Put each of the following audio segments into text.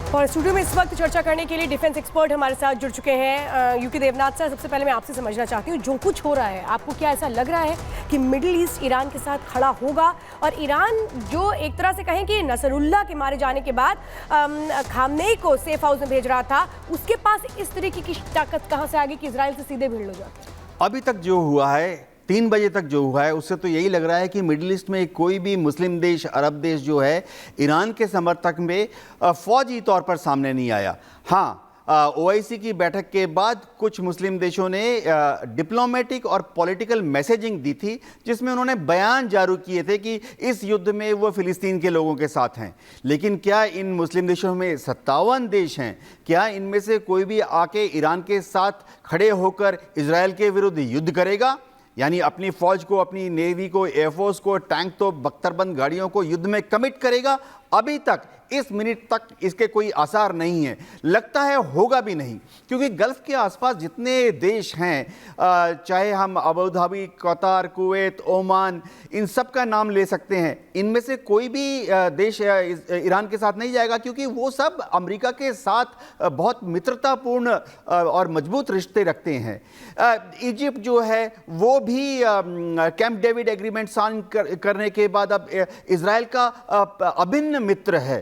और स्टूडियो में इस वक्त चर्चा करने के लिए डिफेंस एक्सपर्ट हमारे साथ जुड़ चुके हैं यूके देवनाथ सर। सबसे पहले मैं आपसे समझना चाहती हूँ, जो कुछ हो रहा है आपको क्या ऐसा लग रहा है कि मिडिल ईस्ट ईरान के साथ खड़ा होगा? और ईरान जो एक तरह से कहें कि नसरुल्लाह के मारे जाने के बाद खामनेई को सेफ हाउस में भेज रहा था, उसके पास इस तरीके की ताकत कहाँ से आ गई कि इजराइल से सीधे भिड़ लो जाए? अभी तक जो हुआ है 3 बजे तक जो हुआ है उससे तो यही लग रहा है कि मिडिल ईस्ट में कोई भी मुस्लिम देश, अरब देश जो है ईरान के समर्थक में फौजी तौर पर सामने नहीं आया। हाँ, ओआईसी की बैठक के बाद कुछ मुस्लिम देशों ने डिप्लोमेटिक और पॉलिटिकल मैसेजिंग दी थी, जिसमें उन्होंने बयान जारी किए थे कि इस युद्ध में वो फिलिस्तीन के लोगों के साथ हैं। लेकिन क्या इन मुस्लिम देशों में 57 देश हैं, क्या इनमें से कोई भी आके ईरान के साथ खड़े होकर इजराइल के विरुद्ध युद्ध करेगा? यानी अपनी फौज को, अपनी नेवी को, एयरफोर्स को, टैंक तो बख्तरबंद गाड़ियों को युद्ध में कमिट करेगा? अभी तक इस मिनट तक इसके कोई आसार नहीं है, लगता है होगा भी नहीं, क्योंकि गल्फ के आसपास जितने देश हैं, चाहे हम अबू धाबी, कतार, कुवैत, ओमान, इन सब का नाम ले सकते हैं, इनमें से कोई भी देश ईरान के साथ नहीं जाएगा, क्योंकि वो सब अमेरिका के साथ बहुत मित्रतापूर्ण और मजबूत रिश्ते रखते हैं। इजिप्ट जो है वो भी कैंप डेविड एग्रीमेंट साइन करने के बाद अब इजराइल का अभिन्न मित्र है।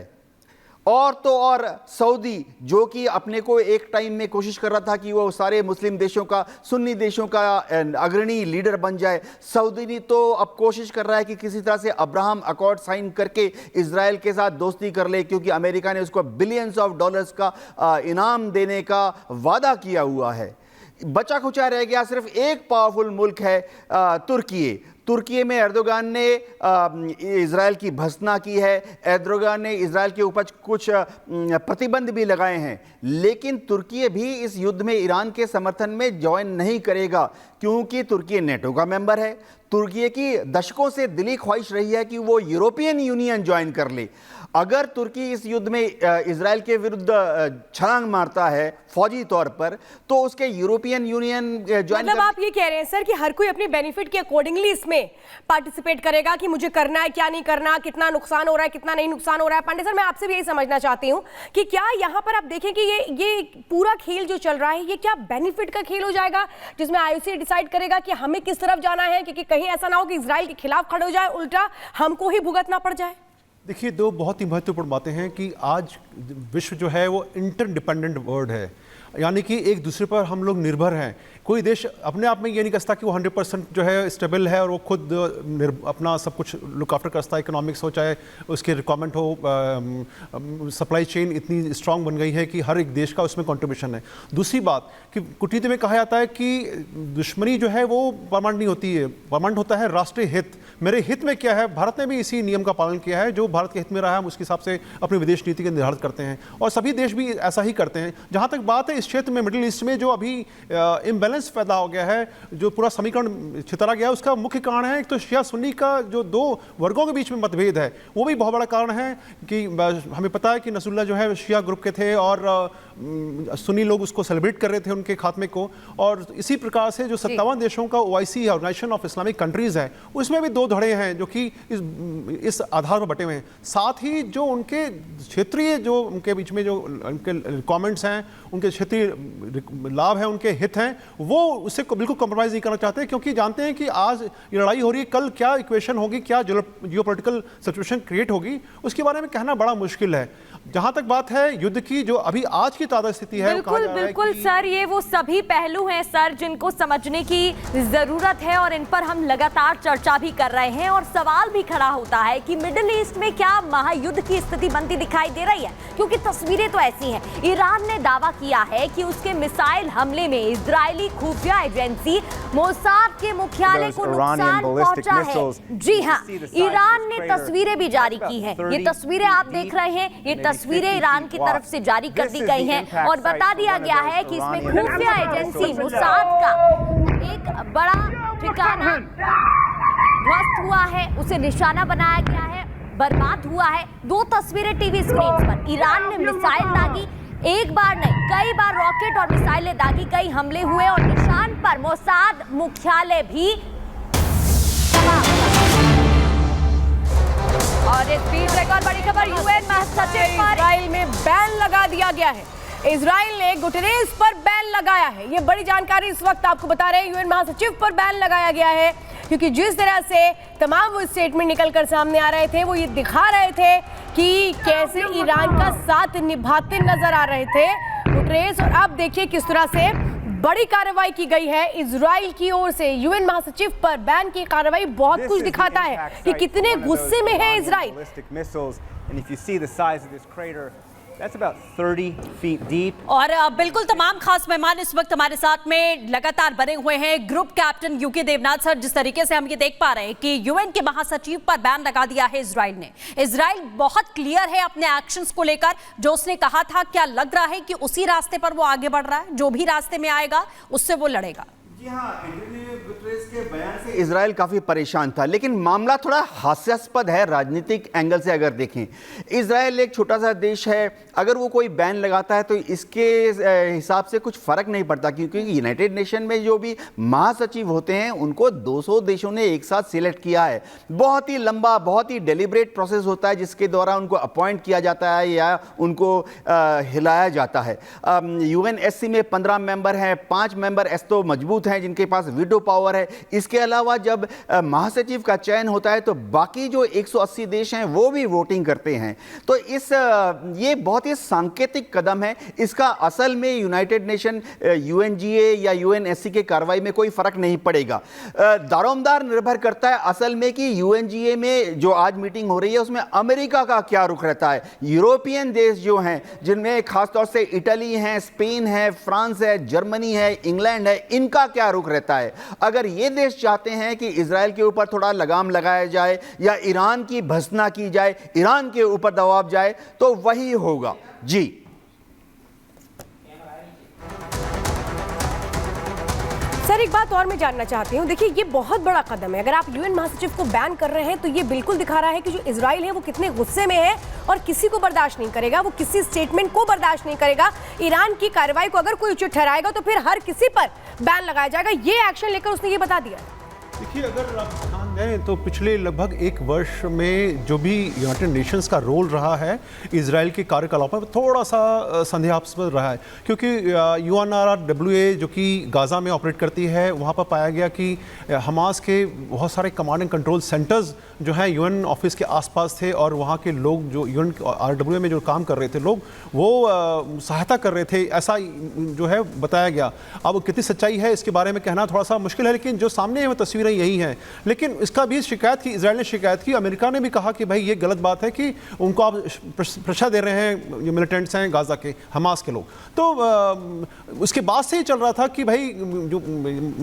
और तो और सऊदी, जो कि अपने को एक टाइम में कोशिश कर रहा था कि वो सारे मुस्लिम देशों का, सुन्नी देशों का अग्रणी लीडर बन जाए, सऊदी ने तो अब कोशिश कर रहा है कि किसी तरह से अब्राहम अकॉर्ड साइन करके इजराइल के साथ दोस्ती कर ले, क्योंकि अमेरिका ने उसको बिलियंस ऑफ डॉलर्स का इनाम देने का वादा किया हुआ है। बचा खुचा रह गया सिर्फ एक पावरफुल मुल्क है, तुर्की में एर्दोगान ने इजराइल की भर्त्सना की है। एर्दोगान ने इजराइल के ऊपर कुछ प्रतिबंध भी लगाए हैं, लेकिन तुर्की भी इस युद्ध में ईरान के समर्थन में ज्वाइन नहीं करेगा, क्योंकि तुर्की नेटो का मेंबर है। तुर्की की दशकों से दिली ख्वाहिश रही है कि वो यूरोपियन यूनियन ज्वाइन कर ले। अगर तुर्की इस युद्ध में इजराइल के विरुद्ध छलांग मारता है फौजी तौर पर, तो उसके यूरोपियन यूनियन ज्वाइन मतलब आप ये कह रहे हैं सर कि हर कोई अपनी बेनिफिट के अकॉर्डिंगली इसमें पार्टिसिपेट करेगा कि मुझे करना है, क्या नहीं करना, कितना नुकसान हो रहा है, कितना नहीं नुकसान हो रहा है। पांडे सर, मैं आपसे भी यही समझना चाहती हूँ कि क्या यहाँ पर आप देखें कि ये पूरा खेल जो चल रहा है, ये क्या बेनिफिट का खेल हो जाएगा, जिसमें आईओसी डिसाइड करेगा कि हमें किस तरफ जाना है, क्योंकि कहीं ऐसा ना हो कि इजराइल के खिलाफ खड़े हो जाए, उल्टा हमको ही भुगतना पड़ जाए? देखिए, दो बहुत ही महत्वपूर्ण बातें हैं कि आज विश्व जो है वो इंटरडिपेंडेंट वर्ल्ड है, यानी कि एक दूसरे पर हम लोग निर्भर हैं। कोई देश अपने आप में ये नहीं कहता कि वो 100% जो है स्टेबल है और वो खुद अपना सब कुछ लुक आफ्टर करता है। इकोनॉमिक्स हो, चाहे उसके रिक्वायरमेंट हो, सप्लाई चेन इतनी स्ट्रांग बन गई है कि हर एक देश का उसमें कंट्रीब्यूशन है। दूसरी बात कि कूटनीति में कहा जाता है कि दुश्मनी जो है वो परमानेंट नहीं होती है, परमानेंट होता है राष्ट्रीय हित। मेरे हित में क्या है, भारत ने भी इसी नियम का पालन किया है। जो भारत के हित में रहा है हम उसके हिसाब से अपनी विदेश नीति के निर्धारित करते हैं, और सभी देश भी ऐसा ही करते हैं। जहाँ तक बात है इस क्षेत्र में, मिडिल ईस्ट में जो अभी इम्बैलेंस पैदा हो गया है, जो पूरा समीकरण छितरा गया है, उसका मुख्य कारण है एक तो शिया सुन्नी का जो दो वर्गों के बीच में मतभेद है, वो भी बहुत बड़ा कारण है। कि हमें पता है कि नसरुल्लाह जो है शिया ग्रुप के थे और सुन्नी लोग उसको सेलिब्रेट कर रहे थे उनके खात्मे को। और इसी प्रकार से जो 57 देशों का OIC organisation of Islamic countries है, उसमें भी 2 धड़े हैं जो कि इस आधार पर बटे हुए हैं। साथ ही जो उनके क्षेत्रीय, जो उनके बीच में जो उनके रिक्वायरमेंट्स हैं, उनके क्षेत्रीय लाभ हैं, उनके हित हैं, वो उससे बिल्कुल कॉम्प्रोमाइज़ नहीं करना चाहते, क्योंकि जानते हैं कि आज ये लड़ाई हो रही है, कल क्या इक्वेशन होगी, क्या जियोपॉलिटिकल सिचुएशन क्रिएट होगी, उसके बारे में कहना बड़ा मुश्किल है। जहां तक बात है युद्ध की, जो अभी आज की ताज़ा स्थिति है, बिल्कुल बिल्कुल सर, ये वो सभी पहलू हैं सर जिनको समझने की जरूरत है और इन पर हम लगातार चर्चा भी कर रहे हैं। और सवाल भी खड़ा होता है कि मिडिल ईस्ट में क्या महायुद्ध की स्थिति बनती दिखाई दे रही है, क्योंकि तस्वीरें तो ऐसी हैं। ईरान ने दावा किया है कि उसके मिसाइल हमले में इजरायली खुफिया एजेंसी मोसाद के मुख्यालय को नुकसान पहुंचा है। जी हाँ, ईरान ने तस्वीरें भी जारी की हैं। ये तस्वीरें आप देख रहे हैं, ये तस्वीरें ईरान की तरफ से जारी कर दी गई हैं और बता दिया गया है कि इसमें खुफिया एजेंसी मोसाद का एक बड़ा ठिकाना ध्वस्त हुआ है, उसे निशाना बनाया गया है, बर्बाद हुआ है। 2 तस्वीरें टीवी स्क्रीन पर। ईरान ने मिसाइल दागी, एक बार नहीं कई बार रॉकेट और मिसाइलें दागी गई, हमले हुए और निशान पर मोसाद मुख्यालय भी और इस बीच एक और बड़ी खबर, यूएन महासचिव पर इजराइल में बैन लगा दिया गया है। इजराइल ने गुटेरेस पर बैन लगाया है। ये बड़ी जानकारी इस वक्त आपको बता रहे हैं। यूएन महासचिव पर बैन लगाया गया है क्योंकि जिस तरह से तमाम वो स्टेटमेंट निकलकर सामने आ रहे थे, वो ये दिखा रहे थे कि कैसे ईरान का साथ निभाते नजर आ रहे थे गुटेरेस। और अब देखिए किस तरह से बड़ी कार्रवाई की गई है इजराइल की ओर से। यूएन महासचिव पर बैन की कार्रवाई बहुत कुछ दिखाता है कि कितने गुस्से में है Israel. That's about 30 feet deep. और बिल्कुल तमाम खास मेहमान इस वक्त हमारे साथ में लगातार बने हुए हैं। Group captain UK Devnath sir, जिस तरीके से हम ये देख पा रहे हैं कि यूएन के महासचिव पर बैन लगा दिया है इजराइल ने। इजराइल बहुत क्लियर है अपने एक्शंस को लेकर, जो उसने कहा था क्या लग रहा है कि उसी रास्ते पर वो आगे बढ़ रहा है, जो भी रास्ते में आएगा उससे वो लड़ेगा। जी हाँ, एंटोनियो गुटेरेस के बयान से इजराइल काफ़ी परेशान था, लेकिन मामला थोड़ा हास्यास्पद है राजनीतिक एंगल से अगर देखें। इजराइल एक छोटा सा देश है, अगर वो कोई बैन लगाता है तो इसके हिसाब से कुछ फ़र्क नहीं पड़ता, क्योंकि यूनाइटेड नेशन में जो भी महासचिव होते हैं उनको 200 देशों ने एक साथ सिलेक्ट किया है। बहुत ही लंबा, बहुत ही डेलिब्रेट प्रोसेस होता है जिसके द्वारा उनको अपॉइंट किया जाता है या उनको हिलाया जाता है। यूएनएससी में 15 मेंबर हैं, 5 मेंबर एस्तो मजबूत हैं जिनके पास वीटो पावर है। इसके अलावा जब महासचिव का चयन होता है तो बाकी जो 180 देश हैं वो भी वोटिंग करते हैं। तो ये बहुत ही सांकेतिक कदम है। इसका असल में यूनाइटेड नेशन, यूएनजीए या यूएनएससी के कार्रवाई में कोई फर्क नहीं पड़ेगा। दारोमदार निर्भर करता है असल में कि यूएनजीए में जो आज मीटिंग हो रही है उसमें अमेरिका का क्या रुख रहता है। यूरोपियन देश जो हैं, जिनमें खासतौर से इटली है, स्पेन है, फ्रांस है, जर्मनी है, इंग्लैंड है, इनका क्या रुख रहता है। अगर ये देश चाहते हैं कि इजराइल के ऊपर थोड़ा लगाम लगाया जाए या ईरान की भर्त्सना की जाए, ईरान के ऊपर दबाव जाए, तो वही होगा। जी सर, एक बात और मैं जानना चाहती हूँ। देखिए, ये बहुत बड़ा कदम है। अगर आप यूएन महासचिव को बैन कर रहे हैं तो ये बिल्कुल दिखा रहा है कि जो इजराइल है वो कितने गुस्से में है और किसी को बर्दाश्त नहीं करेगा, वो किसी स्टेटमेंट को बर्दाश्त नहीं करेगा। ईरान की कार्रवाई को अगर कोई उचित ठहराएगा तो फिर हर किसी पर बैन लगाया जाएगा। ये एक्शन लेकर उसने ये बता दिया। देखिए, अगर आप ध्यान दें तो पिछले लगभग 1 वर्ष में जो भी यूनाइटेड नेशंस का रोल रहा है इजराइल के कार्यकलाप में थोड़ा सा संदेहास्पद रहा है, क्योंकि UNRWA जो कि गाज़ा में ऑपरेट करती है, वहाँ पर पाया गया कि हमास के बहुत सारे कमांड एंड कंट्रोल सेंटर्स जो हैं यूएन ऑफिस के आसपास थे और वहाँ के लोग जो UNRWA में जो काम कर रहे थे लोग वो सहायता कर रहे थे, ऐसा जो है बताया गया। अब कितनी सच्चाई है इसके बारे में कहना थोड़ा सा मुश्किल है, लेकिन जो सामने है वो तस्वीरें यही हैं। लेकिन इसका भी शिकायत की, इजराइल ने शिकायत की, अमेरिका ने भी कहा कि भाई ये गलत बात है कि उनको आप प्रशा दे रहे हैं, ये मिलिटेंट्स हैं गाज़ा के, हमास के लोग। तो उसके बाद से ही चल रहा था कि भाई जो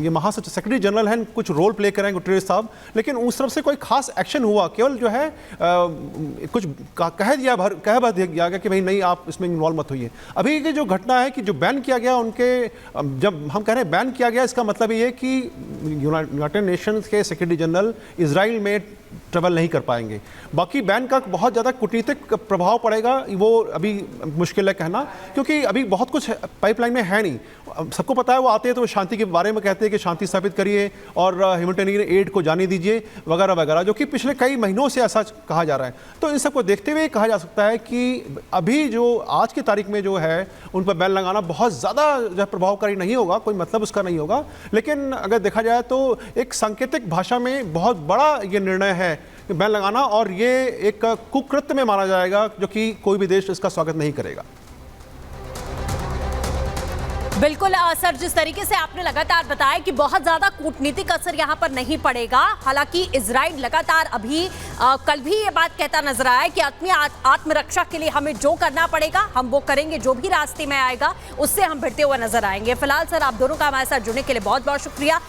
ये महासचिव सेक्रेटरी जनरल हैं कुछ रोल प्ले करें गुटेरेस साहब, लेकिन उस तरफ से कोई खास एक्शन हुआ, केवल जो है कुछ कह दिया गया कि भाई नहीं आप इसमें इन्वॉल्व मत होइए। अभी की जो घटना है कि जो बैन किया गया उनके, जब हम कह रहे हैं बैन किया गया, इसका मतलब ये कि यूनाइटेड नेशंस के सेक्रेटरी जनरल इजराइल में ट्रेवल नहीं कर पाएंगे। बाकी बैन का बहुत ज़्यादा कूटनीतिक प्रभाव पड़ेगा वो अभी मुश्किल है कहना, क्योंकि अभी बहुत कुछ पाइपलाइन में है नहीं। सबको पता है वो आते हैं तो शांति के बारे में कहते हैं कि शांति स्थापित करिए और ह्यूमैनिटेरियन एड को जाने दीजिए वगैरह वगैरह, जो कि पिछले कई महीनों से ऐसा कहा जा रहा है। तो इन सबको देखते हुए कहा जा सकता है कि अभी जो आज की तारीख में जो है उन पर बैन लगाना बहुत ज़्यादा जो प्रभावकारी नहीं होगा, कोई मतलब उसका नहीं होगा। लेकिन अगर देखा जाए तो एक सांकेतिक भाषा में बहुत बड़ा ये निर्णय है बैन लगाना, और ये एक कुकृत्य में माना जाएगा जो कि कोई भी देश इसका स्वागत नहीं करेगा। बिल्कुल सर, जिस तरीके से आपने लगातार बताया कि बहुत ज्यादा कूटनीतिक असर यहां पर नहीं पड़ेगा। हालांकि इजराइल लगातार अभी कल भी ये बात कहता नजर आया कि आत्मरक्षा के लिए हमें जो करना पड़ेगा हम वो करेंगे, जो भी रास्ते में आएगा उससे हम भिड़ते हुए नजर आएंगे। फिलहाल सर, आप दोनों का हमारे साथ जुड़ने के लिए बहुत बहुत शुक्रिया।